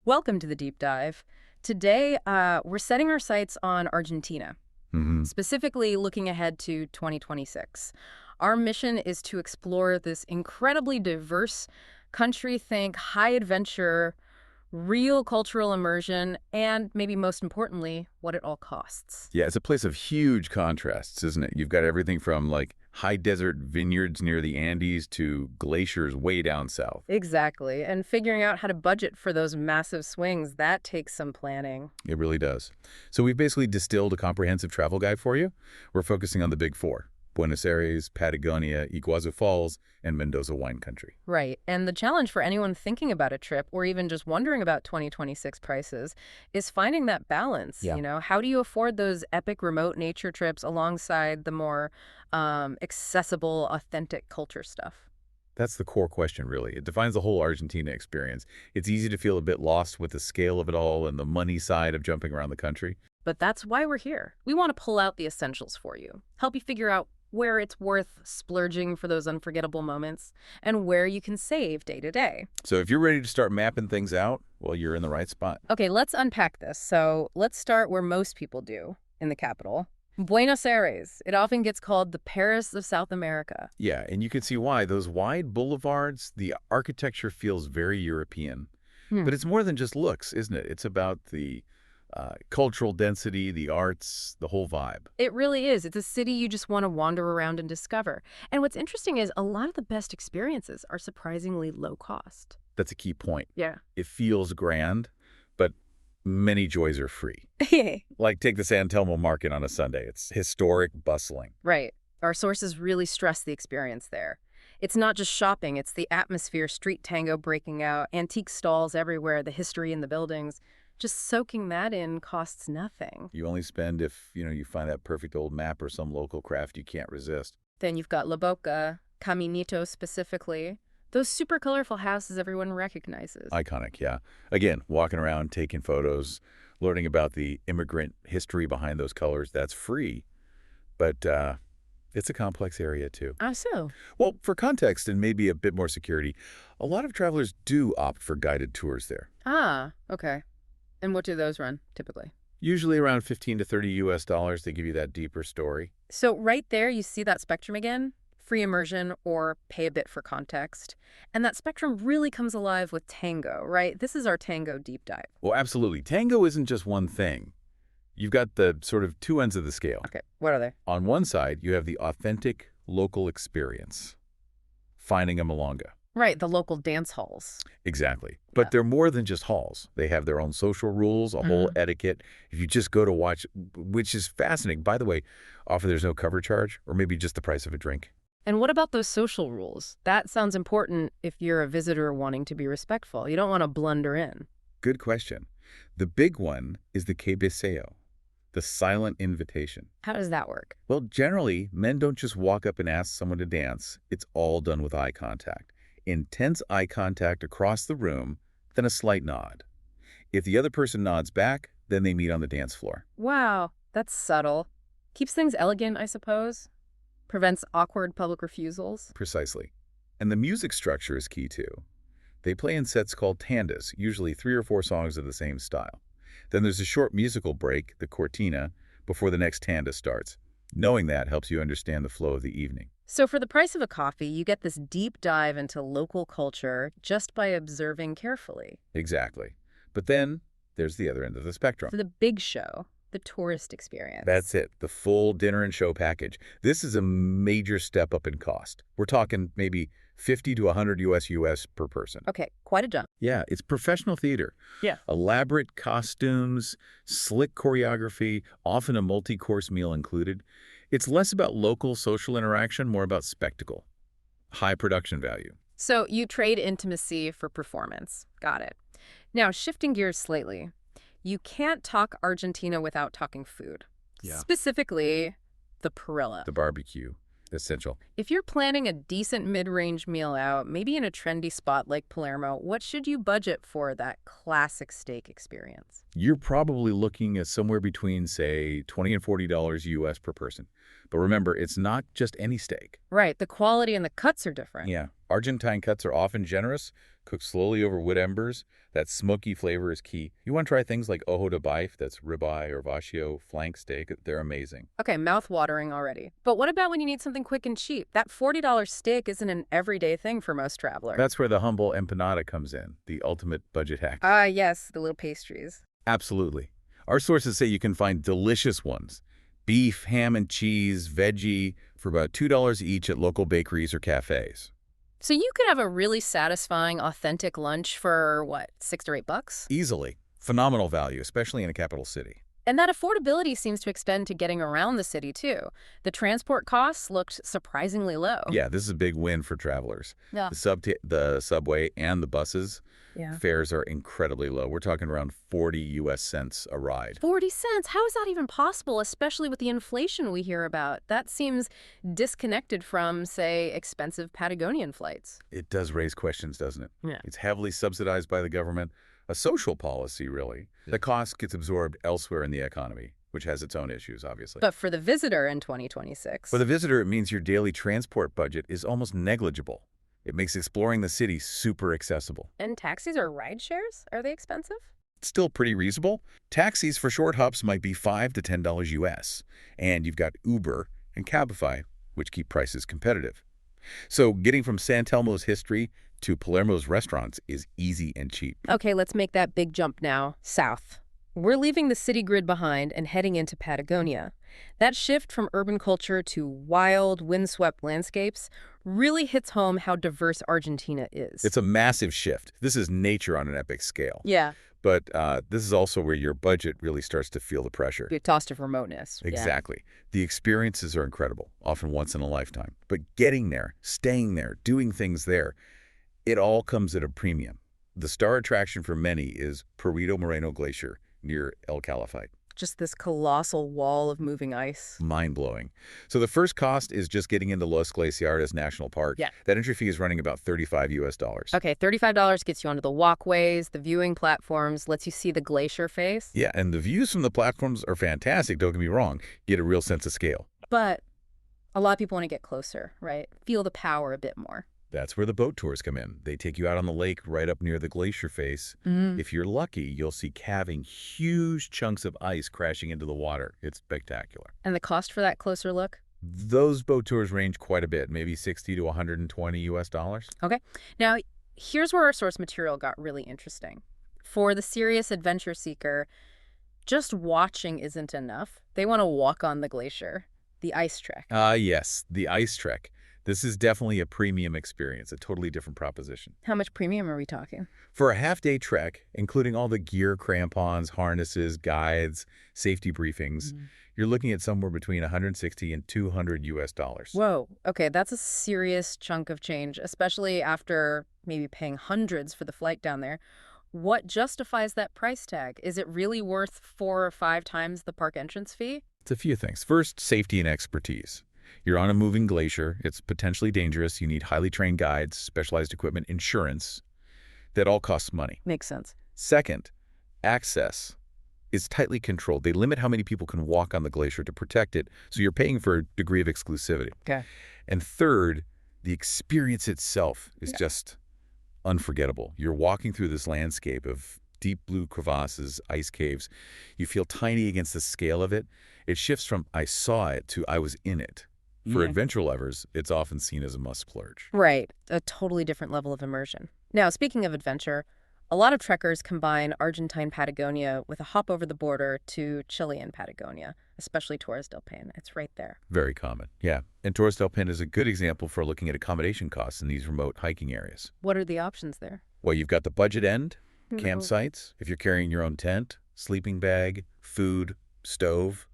Welcome to the deep dive. Today, we're setting our sights on Argentina, specifically looking ahead to 2026. Our mission is to explore this incredibly diverse country, think high adventure, real cultural immersion, and maybe most importantly, what it all costs. Yeah, it's a place of huge contrasts, isn't it? You've got everything from like high desert vineyards near the Andes to glaciers way down south. Exactly. And figuring out how to budget for those massive swings, that takes some planning. It really does. So we've basically distilled a comprehensive travel guide for you. We're focusing on the big four: Buenos Aires, Patagonia, Iguazu Falls, and Mendoza wine country. Right. And the challenge for anyone thinking about a trip or even just wondering about 2026 prices is finding that balance. Yeah. You know, how do you afford those epic remote nature trips alongside the more accessible, authentic culture stuff? That's the core question, really. It defines the whole Argentina experience. It's easy to feel a bit lost with the scale of it all and the money side of jumping around the country. But that's why we're here. We want to pull out the essentials for you, help you figure out where it's worth splurging for those unforgettable moments, and where you can save day to day. So if you're ready to start mapping things out, well, you're in the right spot. Okay, let's unpack this. So let's start where most people do, in the capital. Buenos Aires. It often gets called the Paris of South America. Yeah, and you can see why. Those wide boulevards, the architecture feels very European. But it's more than just looks, isn't it? It's about the cultural density, the arts, the whole vibe. It really is. It's a city you just want to wander around and discover. And what's interesting is a lot of the best experiences are surprisingly low cost. That's a key point. Yeah. It feels grand, but many joys are free. Yeah. Like take the San Telmo market on a Sunday. It's historic, bustling. Right. Our sources really stress the experience there. It's not just shopping, it's the atmosphere, street tango breaking out, antique stalls everywhere, the history in the buildings. Just soaking that in costs nothing. You only spend if, you find that perfect old map or some local craft you can't resist. Then you've got La Boca, Caminito specifically. Those super colorful houses everyone recognizes. Iconic, yeah. Again, walking around, taking photos, learning about the immigrant history behind those colors, that's free. But it's a complex area, too. Ah, so? Well, for context and maybe a bit more security, a lot of travelers do opt for guided tours there. Ah, okay. And what do those run, typically? Usually around $15 to $30 They give you that deeper story. So right there, you see that spectrum again. Free immersion or pay a bit for context. And that spectrum really comes alive with Tango, right? This is our Tango deep dive. Well, absolutely. Tango isn't just one thing. You've got the sort of two ends of the scale. Okay, what are they? On one side, you have the authentic local experience, finding a milonga. Right, the local dance halls. Exactly. But they're more than just halls. They have their own social rules, a whole etiquette. If you just go to watch, which is fascinating. By the way, often there's no cover charge or maybe just the price of a drink. And what about those social rules? That sounds important if you're a visitor wanting to be respectful. You don't want to blunder in. Good question. The big one is the que beseo, the silent invitation. How does that work? Well, generally, men don't just walk up and ask someone to dance. It's all done with eye contact. Intense eye contact across the room, then a slight nod. If the other person nods back, then they meet on the dance floor. Wow, that's subtle. Keeps things elegant, I suppose. Prevents awkward public refusals. Precisely. And the music structure is key too. They play in sets called tandas, usually 3 or 4 songs of the same style. Then there's a short musical break, the cortina, before the next tanda starts. Knowing that helps you understand the flow of the evening. So for the price of a coffee, you get this deep dive into local culture just by observing carefully. Exactly. But then there's the other end of the spectrum. For the big show, the tourist experience. That's it, the full dinner and show package. This is a major step up in cost. We're talking maybe 50 to 100 US per person. Okay, quite a jump. Yeah, it's professional theater. Yeah. Elaborate costumes, slick choreography, often a multi-course meal included. It's less about local social interaction, more about spectacle. High production value. So you trade intimacy for performance. Got it. Now, shifting gears slightly, you can't talk Argentina without talking food. Yeah. Specifically, the paella. The barbecue. Essential. If you're planning a decent mid-range meal out, maybe in a trendy spot like Palermo, what should you budget for that classic steak experience? You're probably looking at somewhere between, say, $20 and $40 US per person. But remember, it's not just any steak. Right. The quality and the cuts are different. Yeah. Argentine cuts are often generous, Cooked slowly over wood embers, that smoky flavor is key. You want to try things like ojo de bife, that's ribeye or vaccio flank steak. They're amazing. Okay, mouth-watering already. But what about when you need something quick and cheap? That $40 steak isn't an everyday thing for most travelers. That's where the humble empanada comes in, the ultimate budget hack. Ah, yes, the little pastries. Absolutely. Our sources say you can find delicious ones. Beef, ham and cheese, veggie, for about $2 each at local bakeries or cafes. So you could have a really satisfying, authentic lunch for, what, $6 to $8? Easily. Phenomenal value, especially in a capital city. And that affordability seems to extend to getting around the city, too. The transport costs looked surprisingly low. Yeah, this is a big win for travelers. Yeah. The subway and the buses, Yeah. fares are incredibly low. We're talking around 40 US cents a ride. 40 cents? How is that even possible, especially with the inflation we hear about? That seems disconnected from, say, expensive Patagonian flights. It does raise questions, doesn't it? Yeah. It's heavily subsidized by the government. A social policy, really. The cost gets absorbed elsewhere in the economy, which has its own issues, obviously. But for the visitor in 2026... For the visitor, it means your daily transport budget is almost negligible. It makes exploring the city super accessible. And taxis or ride shares? Are they expensive? It's still pretty reasonable. Taxis for short hops might be $5 to $10 US. And you've got Uber and Cabify, which keep prices competitive. So getting from San Telmo's history to Palermo's restaurants is easy and cheap. Okay, let's make that big jump now, south. We're leaving the city grid behind and heading into Patagonia. That shift from urban culture to wild, windswept landscapes really hits home how diverse Argentina is. It's a massive shift. This is nature on an epic scale. Yeah. But this is also where your budget really starts to feel the pressure. A toss of remoteness. Exactly. The experiences are incredible, often once in a lifetime. But getting there, staying there, doing things there, it all comes at a premium. The star attraction for many is Perito Moreno Glacier near El Calafate. Just this colossal wall of moving ice. Mind-blowing. So the first cost is just getting into Los Glaciares National Park. Yeah. That entry fee is running about $35 US. Okay, $35 gets you onto the walkways, the viewing platforms, lets you see the glacier face. Yeah, and the views from the platforms are fantastic, don't get me wrong. You get a real sense of scale. But a lot of people want to get closer, right? Feel the power a bit more. That's where the boat tours come in. They take you out on the lake right up near the glacier face. If you're lucky, you'll see calving huge chunks of ice crashing into the water. It's spectacular. And the cost for that closer look? Those boat tours range quite a bit, maybe $60 to $120 US. Okay. Now, here's where our source material got really interesting. For the serious adventure seeker, just watching isn't enough. They want to walk on the glacier, the ice trek. Yes, the ice trek. This is definitely a premium experience, a totally different proposition. How much premium are we talking? For a half-day trek, including all the gear, crampons, harnesses, guides, safety briefings, you're looking at somewhere between $160 and $200 US. Whoa. Okay, that's a serious chunk of change, especially after maybe paying hundreds for the flight down there. What justifies that price tag? Is it really worth 4 or 5 times the park entrance fee? It's a few things. First, safety and expertise. You're on a moving glacier. It's potentially dangerous. You need highly trained guides, specialized equipment, insurance. That all costs money. Makes sense. Second, access is tightly controlled. They limit how many people can walk on the glacier to protect it, so you're paying for a degree of exclusivity. Okay. And third, the experience itself is just unforgettable. You're walking through this landscape of deep blue crevasses, ice caves. You feel tiny against the scale of it. It shifts from I saw it to I was in it. For adventure lovers, it's often seen as a must splurge. Right. A totally different level of immersion. Now, speaking of adventure, a lot of trekkers combine Argentine Patagonia with a hop over the border to Chilean Patagonia, especially Torres del Paine. It's right there. Very common, yeah. And Torres del Paine is a good example for looking at accommodation costs in these remote hiking areas. What are the options there? Well, you've got the budget end, campsites, if you're carrying your own tent, sleeping bag, food, stove.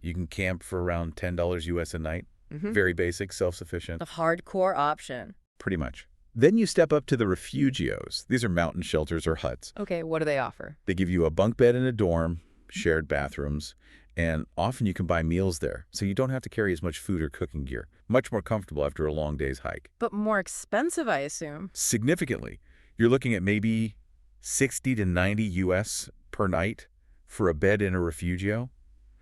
You can camp for around $10 US a night. Very basic, self-sufficient. A hardcore option. Pretty much. Then you step up to the refugios. These are mountain shelters or huts. Okay, what do they offer? They give you a bunk bed in a dorm, shared bathrooms, and often you can buy meals there, so you don't have to carry as much food or cooking gear. Much more comfortable after a long day's hike. But more expensive, I assume. Significantly. You're looking at maybe 60 to 90 US per night for a bed in a refugio.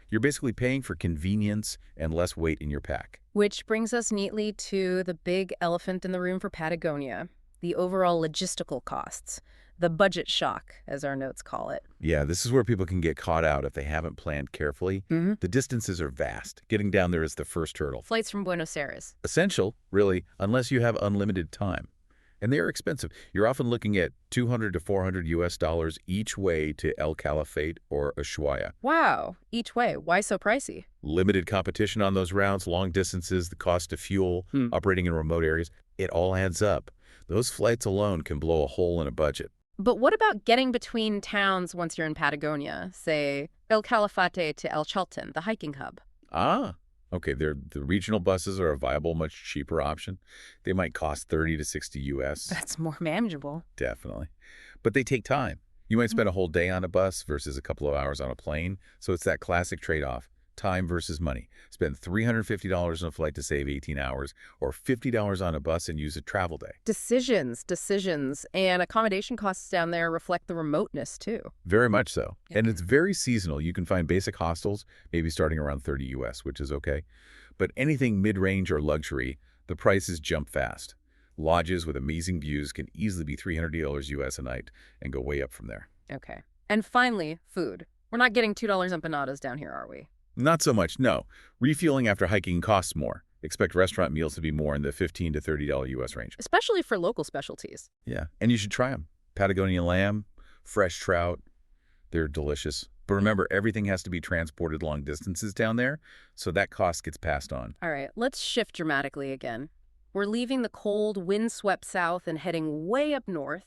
You're basically paying for convenience and less weight in your pack. Which brings us neatly to the big elephant in the room for Patagonia. the overall logistical costs, the budget shock, as our notes call it. Yeah, this is where people can get caught out if they haven't planned carefully. The distances are vast. Getting down there is the first hurdle. Flights from Buenos Aires. Essential, really, unless you have unlimited time. And they are expensive. You're often looking at $200 to $400 each way to El Calafate or Ushuaia. Wow, each way. Why so pricey? Limited competition on those routes, long distances, the cost of fuel, operating in remote areas. It all adds up. Those flights alone can blow a hole in a budget. But what about getting between towns once you're in Patagonia? Say, El Calafate to El Chalten, the hiking hub. Okay, the regional buses are a viable, much cheaper option. They might cost 30 to 60 US. That's more manageable. Definitely. But they take time. You might spend a whole day on a bus versus a couple of hours on a plane. So it's that classic trade-off. Time versus money. Spend $350 on a flight to save 18 hours, or $50 on a bus and use a travel day. Decisions. And accommodation costs down there reflect the remoteness, too. Very much so. And it's very seasonal. You can find basic hostels, maybe starting around 30 US, which is okay. But anything mid-range or luxury, the prices jump fast. Lodges with amazing views can easily be $300 US a night and go way up from there. Okay. And finally, food. We're not getting $2 empanadas down here, are we? Not so much, no. Refueling after hiking costs more. Expect restaurant meals to be more in the $15 to $30 US range. Especially for local specialties. Yeah, and you should try them. Patagonian lamb, fresh trout, they're delicious. But remember, everything has to be transported long distances down there, so that cost gets passed on. All right, let's shift dramatically again. We're leaving the cold, wind-swept south and heading way up north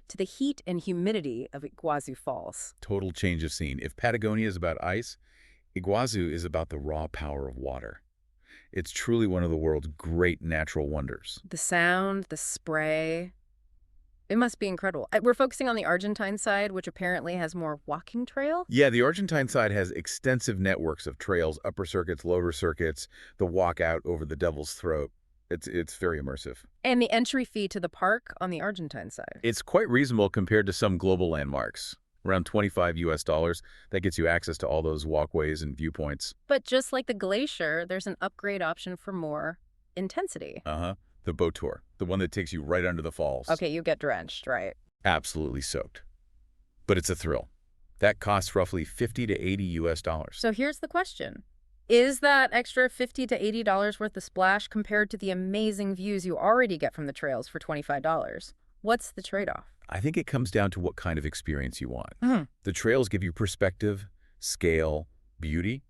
to the heat and humidity of Iguazu Falls. Total change of scene. If Patagonia is about ice, Iguazu is about the raw power of water. It's truly one of the world's great natural wonders. The sound, the spray, it must be incredible. We're focusing on the Argentine side, which apparently has more walking trail? Yeah, the Argentine side has extensive networks of trails, upper circuits, lower circuits, the walkout over the Devil's Throat. It's very immersive. And the entry fee to the park on the Argentine side? It's quite reasonable compared to some global landmarks. Around $25 US. That gets you access to all those walkways and viewpoints. But just like the Glacier, there's an upgrade option for more intensity. The boat tour, the one that takes you right under the falls. Okay, you get drenched, right? Absolutely soaked. But it's a thrill. That costs roughly $50 to $80 US. So here's the question. Is that extra $50 to $80 worth the splash compared to the amazing views you already get from the trails for $25? What's the trade-off? I think it comes down to what kind of experience you want. The trails give you perspective, scale, beauty.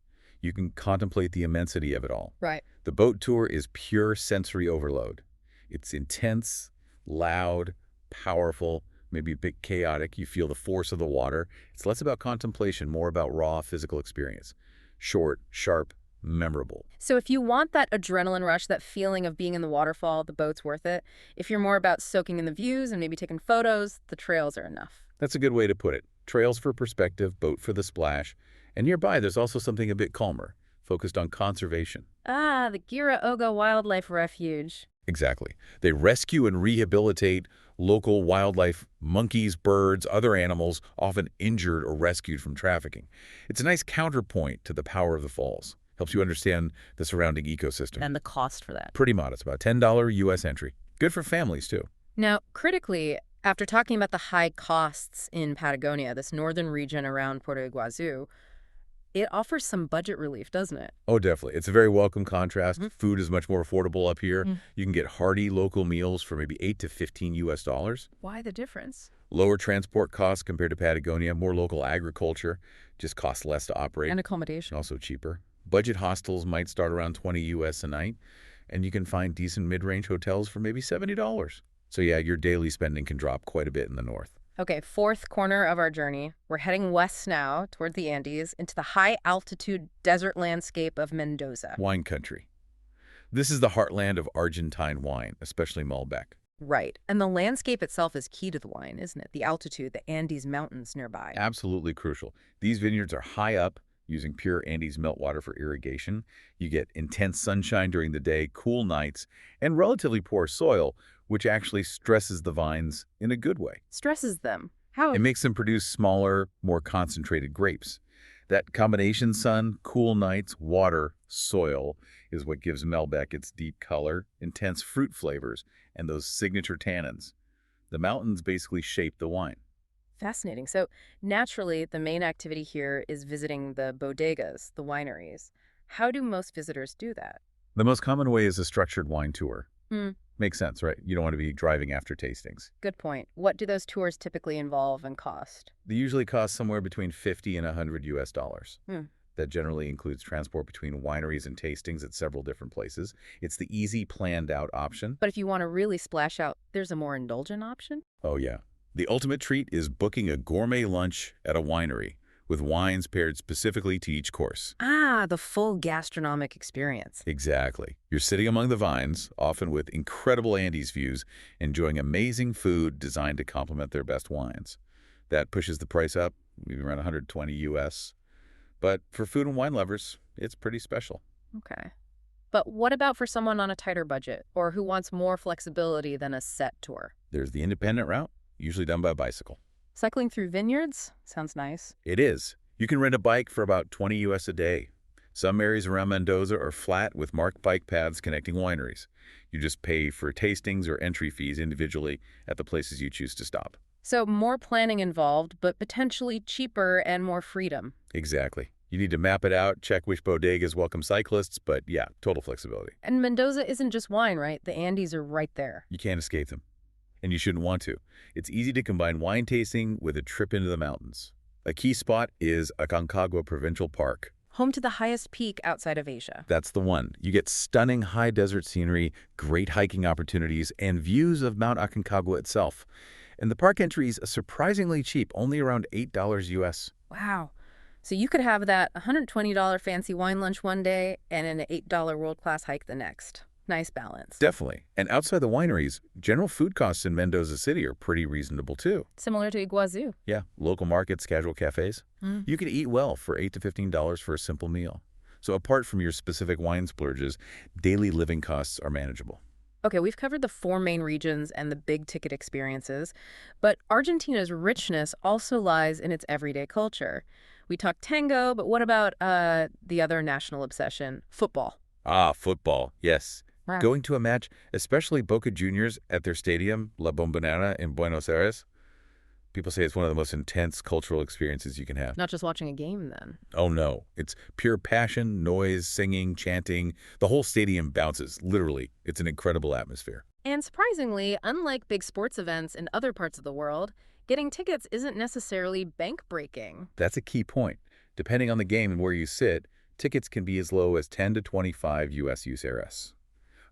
You can contemplate the immensity of it all. Right. The boat tour is pure sensory overload. It's intense, loud, powerful, maybe a bit chaotic. You feel the force of the water. It's less about contemplation, more about raw physical experience. Short, sharp, memorable. So if you want that adrenaline rush, that feeling of being in the waterfall, the boat's worth it. If you're more about soaking in the views and maybe taking photos, the trails are enough. That's a good way to put it. Trails for perspective, boat for the splash. And nearby, there's also something a bit calmer, focused on conservation. The Gira Oga Wildlife Refuge. Exactly. They rescue and rehabilitate local wildlife, monkeys, birds, other animals, often injured or rescued from trafficking. It's a nice counterpoint to the power of the falls. Helps you understand the surrounding ecosystem. And the cost for that. Pretty modest, about $10 US entry. Good for families, too. Now, critically, after talking about the high costs in Patagonia, this northern region around Puerto Iguazu, it offers some budget relief, doesn't it? Oh, definitely. It's a very welcome contrast. Food is much more affordable up here. You can get hearty local meals for maybe $8 to $15 US. Why the difference? Lower transport costs compared to Patagonia, more local agriculture, just costs less to operate. And accommodation. Also cheaper. Budget hostels might start around $20 US a night, and you can find decent mid-range hotels for maybe $70. So yeah, your daily spending can drop quite a bit in the north. Okay, fourth corner of our journey. We're heading west now toward the Andes into the high-altitude desert landscape of Mendoza. Wine country. This is the heartland of Argentine wine, especially Malbec. Right. And the landscape itself is key to the wine, isn't it? The altitude, the Andes Mountains nearby. Absolutely crucial. These vineyards are high up, using pure Andes meltwater for irrigation. You get intense sunshine during the day, cool nights, and relatively poor soil, which actually stresses the vines in a good way. Stresses them? How? It makes them produce smaller, more concentrated grapes. That combination, sun, cool nights, water, soil, is what gives Malbec its deep color, intense fruit flavors, and those signature tannins. The mountains basically shape the wine. Fascinating. So naturally, the main activity here is visiting the bodegas, the wineries. How do most visitors do that? The most common way is a structured wine tour. Hmm, Makes sense, right? You don't want to be driving after tastings. good point. What do those tours typically involve and cost? They usually cost somewhere between 50 and 100 US dollars. Hmm. That generally includes transport between wineries and tastings at several different places. It's the easy, planned-out option. But if you want to really splash out, there's a more indulgent option? Oh, yeah. The ultimate treat is booking a gourmet lunch at a winery with wines paired specifically to each course. Ah, the full gastronomic experience. Exactly. You're sitting among the vines, often with incredible Andes views, enjoying amazing food designed to complement their best wines. That pushes the price up, maybe around 120 US. But for food and wine lovers, it's pretty special. Okay. But what about for someone on a tighter budget or who wants more flexibility than a set tour? There's the independent route, usually done by bicycle. Cycling through vineyards? Sounds nice. It is. You can rent a bike for about 20 US a day. Some areas around Mendoza are flat with marked bike paths connecting wineries. You just pay for tastings or entry fees individually at the places you choose to stop. So more planning involved, but potentially cheaper and more freedom. Exactly. You need to map it out, check which bodegas welcome cyclists, but yeah, total flexibility. And Mendoza isn't just wine, right? The Andes are right there. You can't escape them. And you shouldn't want to. It's easy to combine wine tasting with a trip into the mountains. A key spot is Aconcagua Provincial Park. Home to the highest peak outside of Asia. That's the one. You get stunning high desert scenery, great hiking opportunities, and views of Mount Aconcagua itself. And the park entry is surprisingly cheap, only around $8 US. Wow. So you could have that $120 fancy wine lunch one day and an $8 world-class hike the next. Nice balance. Definitely. And outside the wineries, general food costs in Mendoza City are pretty reasonable too. Similar to Iguazu. Yeah, local markets, casual cafes. You can eat well for $8 to $15 for a simple meal. So apart from your specific wine splurges, daily living costs are manageable. Okay, we've covered the four main regions and the big-ticket experiences, but Argentina's richness also lies in its everyday culture. We talked tango, but what about the other national obsession, football? Ah, football, yes. Wow. Going to a match, especially Boca Juniors at their stadium, La Bombonera in Buenos Aires, people say it's one of the most intense cultural experiences you can have. Not just watching a game, then. Oh, no. It's pure passion, noise, singing, chanting. The whole stadium bounces, literally. It's an incredible atmosphere. And surprisingly, unlike big sports events in other parts of the world, getting tickets isn't necessarily bank-breaking. That's a key point. Depending on the game and where you sit, tickets can be as low as 10 to 25 US USRS.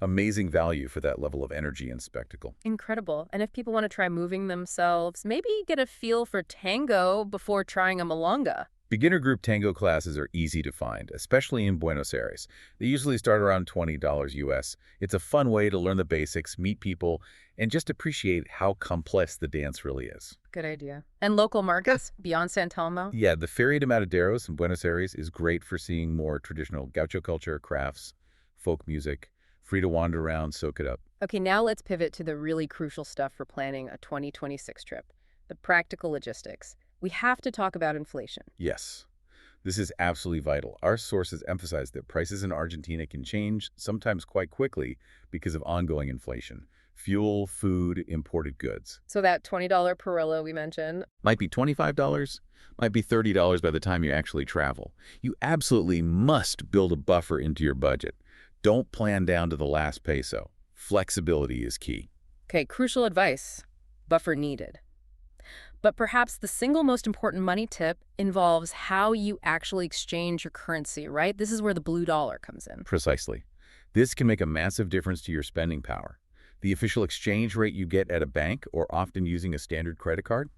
Amazing value for that level of energy and spectacle. Incredible. And if people want to try moving themselves, maybe get a feel for tango before trying a milonga. Beginner group tango classes are easy to find, especially in Buenos Aires. They usually start around $20 US. It's a fun way to learn the basics, meet people, and just appreciate how complex the dance really is. Good idea. And local markets beyond San Telmo? Yeah, the Feria de Mataderos in Buenos Aires is great for seeing more traditional gaucho culture, crafts, folk music. Free to wander around, soak it up. Okay, now let's pivot to the really crucial stuff for planning a 2026 trip, the practical logistics. We have to talk about inflation. Yes, this is absolutely vital. Our sources emphasize that prices in Argentina can change, sometimes quite quickly, because of ongoing inflation. Fuel, food, imported goods. So that $20 Parillo we mentioned. Might be $25, might be $30 by the time you actually travel. You absolutely must build a buffer into your budget. Don't plan down to the last peso. Flexibility is key. Okay, crucial advice. Buffer needed. But perhaps the single most important money tip involves how you actually exchange your currency, right? This is where the blue dollar comes in. Precisely. This can make a massive difference to your spending power. The official exchange rate you get at a bank or often using a standard credit card,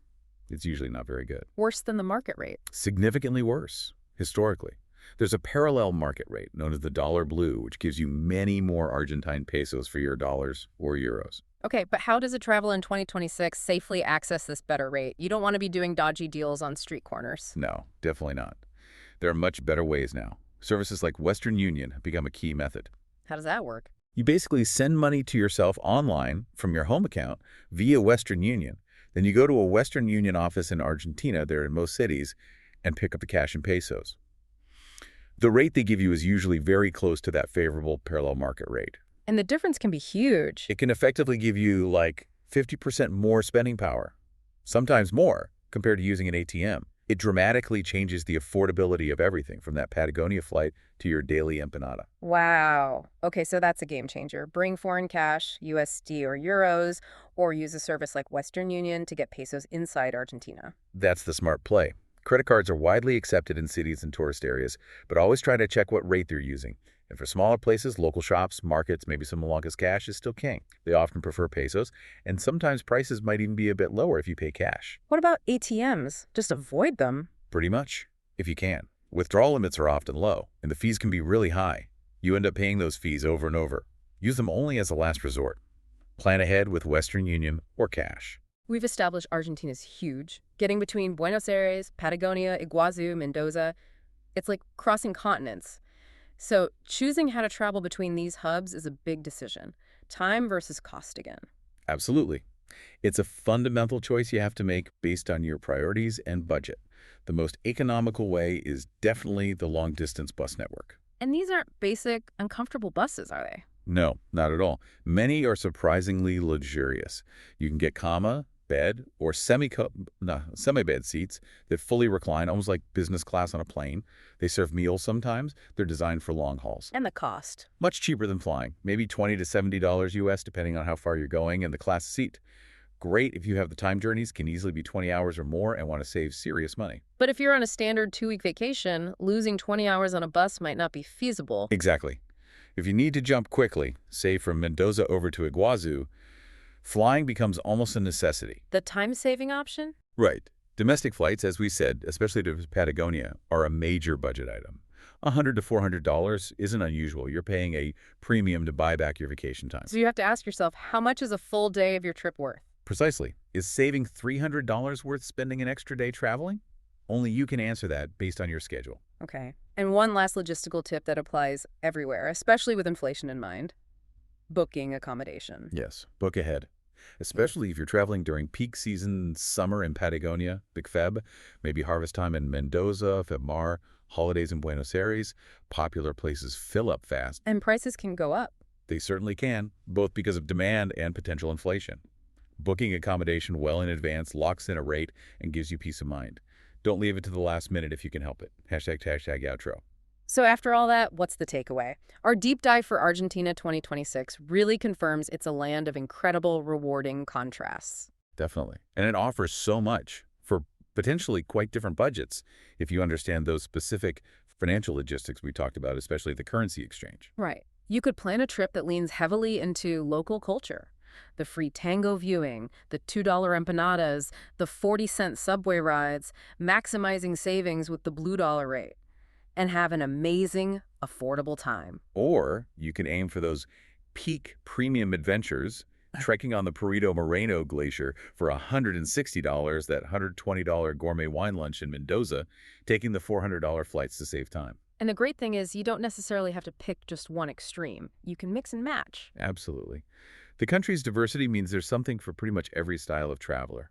it's usually not very good. Worse than the market rate. Significantly worse, historically. There's a parallel market rate known as the dollar blue, which gives you many more Argentine pesos for your dollars or euros. Okay, but how does a traveler in 2026 safely access this better rate? You don't want to be doing dodgy deals on street corners. No, definitely not. There are much better ways now. Services like Western Union have become a key method. How does that work? You basically send money to yourself online from your home account via Western Union. Then you go to a Western Union office in Argentina, they're in most cities, and pick up the cash in pesos. The rate they give you is usually very close to that favorable parallel market rate. And the difference can be huge. It can effectively give you like 50% more spending power, sometimes more compared to using an ATM. It dramatically changes the affordability of everything from that Patagonia flight to your daily empanada. Wow. Okay, so that's a game changer. Bring foreign cash, USD or euros, or use a service like Western Union to get pesos inside Argentina. That's the smart play. Credit cards are widely accepted in cities and tourist areas, but always try to check what rate they're using. And for smaller places, local shops, markets, maybe some Malacca's cash is still king. They often prefer pesos, and sometimes prices might even be a bit lower if you pay cash. What about ATMs? Just avoid them. Pretty much, if you can. Withdrawal limits are often low, and the fees can be really high. You end up paying those fees over and over. Use them only as a last resort. Plan ahead with Western Union or cash. We've established Argentina's huge. Getting between Buenos Aires, Patagonia, Iguazu, Mendoza, it's like crossing continents. So choosing how to travel between these hubs is a big decision. Time versus cost again. Absolutely. It's a fundamental choice you have to make based on your priorities and budget. The most economical way is definitely the long-distance bus network. And these aren't basic, uncomfortable buses, are they? No, not at all. Many are surprisingly luxurious. You can get bed, or semi-bed seats that fully recline, almost like business class on a plane. They serve meals sometimes. They're designed for long hauls. And the cost? Much cheaper than flying, maybe $20 to $70 US, depending on how far you're going and the class seat. Great if you have the time journeys, can easily be 20 hours or more and want to save serious money. But if you're on a standard 2-week vacation, losing 20 hours on a bus might not be feasible. Exactly. If you need to jump quickly, say from Mendoza over to Iguazu, flying becomes almost a necessity. The time-saving option? Right. Domestic flights, as we said, especially to Patagonia, are a major budget item. $100 to $400 isn't unusual. You're paying a premium to buy back your vacation time. So you have to ask yourself, how much is a full day of your trip worth? Precisely. Is saving $300 worth spending an extra day traveling? Only you can answer that based on your schedule. Okay. And one last logistical tip that applies everywhere, especially with inflation in mind. Booking accommodation. Yes, book ahead. Especially if you're traveling during peak season, summer in Patagonia, Big Feb, maybe harvest time in Mendoza, Febmar, holidays in Buenos Aires. Popular places fill up fast. And prices can go up. They certainly can, both because of demand and potential inflation. Booking accommodation well in advance locks in a rate and gives you peace of mind. Don't leave it to the last minute if you can help it. #outro. So after all that, what's the takeaway? Our deep dive for Argentina 2026 really confirms it's a land of incredible, rewarding contrasts. Definitely. And it offers so much for potentially quite different budgets if you understand those specific financial logistics we talked about, especially the currency exchange. Right. You could plan a trip that leans heavily into local culture. The free Tango viewing, the $2 empanadas, the 40-cent subway rides, maximizing savings with the blue dollar rate, and have an amazing, affordable time. Or you can aim for those peak premium adventures, trekking on the Perito Moreno Glacier for $160, that $120 gourmet wine lunch in Mendoza, taking the $400 flights to save time. And the great thing is you don't necessarily have to pick just one extreme. You can mix and match. Absolutely. The country's diversity means there's something for pretty much every style of traveler.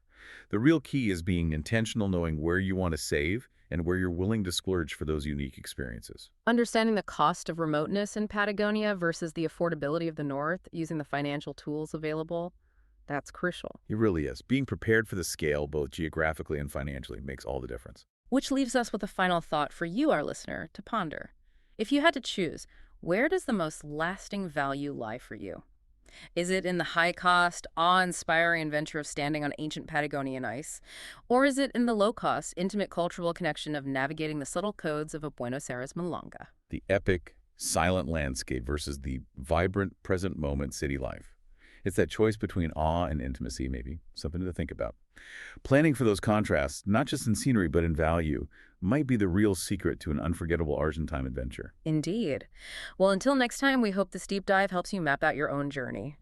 The real key is being intentional, knowing where you want to save and where you're willing to splurge for those unique experiences. Understanding the cost of remoteness in Patagonia versus the affordability of the North, using the financial tools available, that's crucial. It really is. Being prepared for the scale, both geographically and financially, makes all the difference. Which leaves us with a final thought for you, our listener, to ponder. If you had to choose, where does the most lasting value lie for you? Is it in the high-cost, awe-inspiring adventure of standing on ancient Patagonian ice? Or is it in the low-cost, intimate cultural connection of navigating the subtle codes of a Buenos Aires milonga? The epic, silent landscape versus the vibrant, present-moment city life. It's that choice between awe and intimacy, maybe. Something to think about. Planning for those contrasts, not just in scenery but in value, might be the real secret to an unforgettable Argentine adventure. Indeed. Well, until next time, we hope this deep dive helps you map out your own journey.